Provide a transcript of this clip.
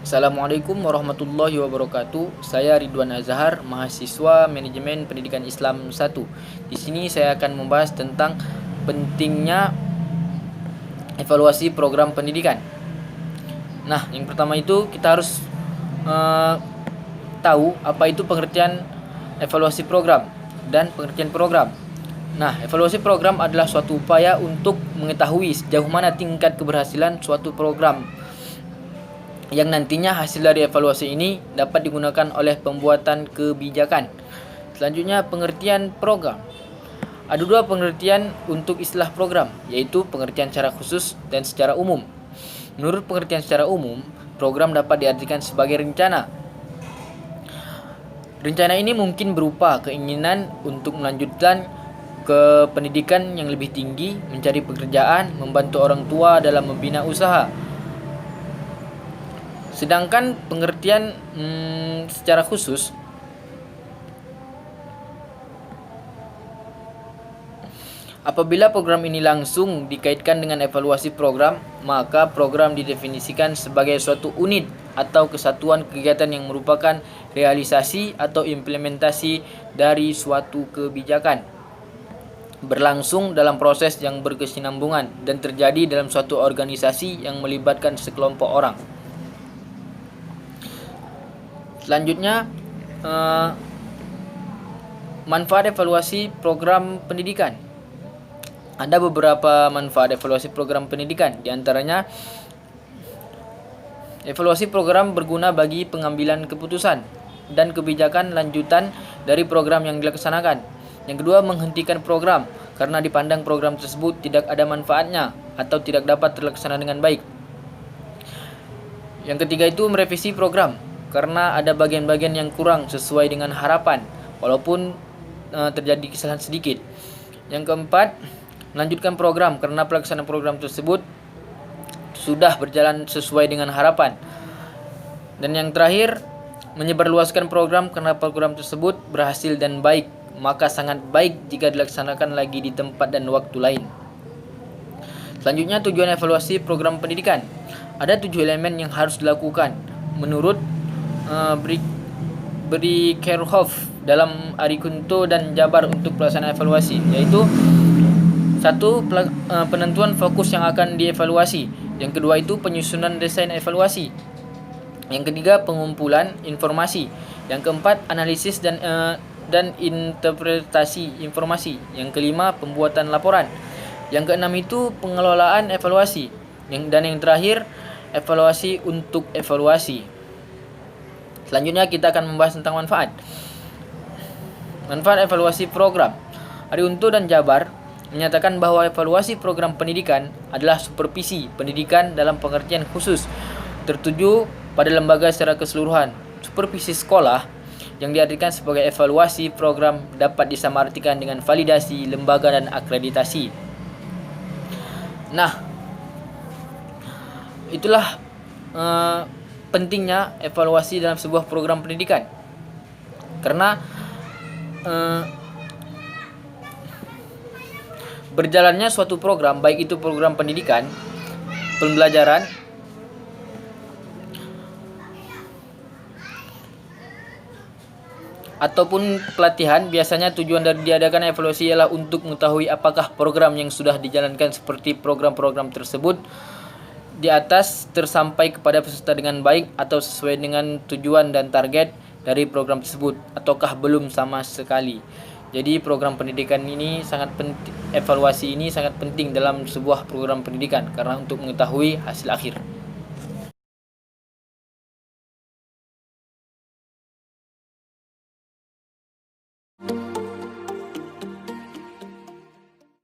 Assalamualaikum warahmatullahi wabarakatuh. Saya Ridwan Azhar, mahasiswa Manajemen Pendidikan Islam 1. Di sini saya akan membahas tentang pentingnya evaluasi program pendidikan. Nah, yang pertama itu kita harus tahu apa itu pengertian evaluasi program dan pengertian program. Nah, evaluasi program adalah suatu upaya untuk mengetahui sejauh mana tingkat keberhasilan suatu program yang nantinya hasil dari evaluasi ini dapat digunakan oleh pembuatan kebijakan. Selanjutnya, pengertian program. Ada dua pengertian untuk istilah program, yaitu pengertian secara khusus dan secara umum. Menurut pengertian secara umum, program dapat diartikan sebagai rencana. Rencana ini mungkin berupa keinginan untuk melanjutkan ke pendidikan yang lebih tinggi, mencari pekerjaan, membantu orang tua dalam membina usaha. Sedangkan pengertian secara khusus apabila program ini langsung dikaitkan dengan evaluasi program, maka program didefinisikan sebagai suatu unit atau kesatuan kegiatan yang merupakan realisasi atau implementasi dari suatu kebijakan, berlangsung dalam proses yang berkesinambungan dan terjadi dalam suatu organisasi yang melibatkan sekelompok orang. Selanjutnya, manfaat evaluasi program pendidikan. Ada beberapa manfaat evaluasi program pendidikan. Di antaranya, evaluasi program berguna bagi pengambilan keputusan dan kebijakan lanjutan dari program yang dilaksanakan. Yang kedua, menghentikan program karena dipandang program tersebut tidak ada manfaatnya atau tidak dapat terlaksana dengan baik. Yang ketiga itu merevisi program karena ada bagian-bagian yang kurang sesuai dengan harapan walaupun terjadi kesalahan sedikit. Yang keempat, melanjutkan program karena pelaksanaan program tersebut sudah berjalan sesuai dengan harapan. Dan yang terakhir, menyebarluaskan program karena program tersebut berhasil dan baik, maka sangat baik jika dilaksanakan lagi di tempat dan waktu lain. Selanjutnya, tujuan evaluasi program pendidikan. Ada 7 elemen yang harus dilakukan menurut Brikerhoff dalam Arikunto dan Jabar untuk pelaksanaan evaluasi, yaitu 1. Penentuan fokus yang akan dievaluasi. Yang kedua itu penyusunan desain evaluasi. Yang ketiga, pengumpulan informasi. Yang keempat, analisis dan interpretasi informasi. Yang kelima, pembuatan laporan. Yang keenam itu pengelolaan evaluasi. Dan yang terakhir, evaluasi untuk evaluasi. Selanjutnya kita akan membahas tentang manfaat. Manfaat evaluasi program. Arikunto dan Jabar menyatakan bahwa evaluasi program pendidikan adalah supervisi pendidikan dalam pengertian khusus, tertuju pada lembaga secara keseluruhan. Supervisi sekolah yang diartikan sebagai evaluasi program dapat disamaratikan dengan validasi lembaga dan akreditasi. Nah, itulah pentingnya evaluasi dalam sebuah program pendidikan. Karena berjalannya suatu program, baik itu program pendidikan, pembelajaran, ataupun pelatihan, biasanya tujuan dari diadakan evaluasi ialah untuk mengetahui apakah program yang sudah dijalankan seperti program-program tersebut di atas tersampai kepada peserta dengan baik atau sesuai dengan tujuan dan target dari program tersebut ataukah belum sama sekali. Jadi program pendidikan ini sangat penting, evaluasi ini sangat penting dalam sebuah program pendidikan karena untuk mengetahui hasil akhir.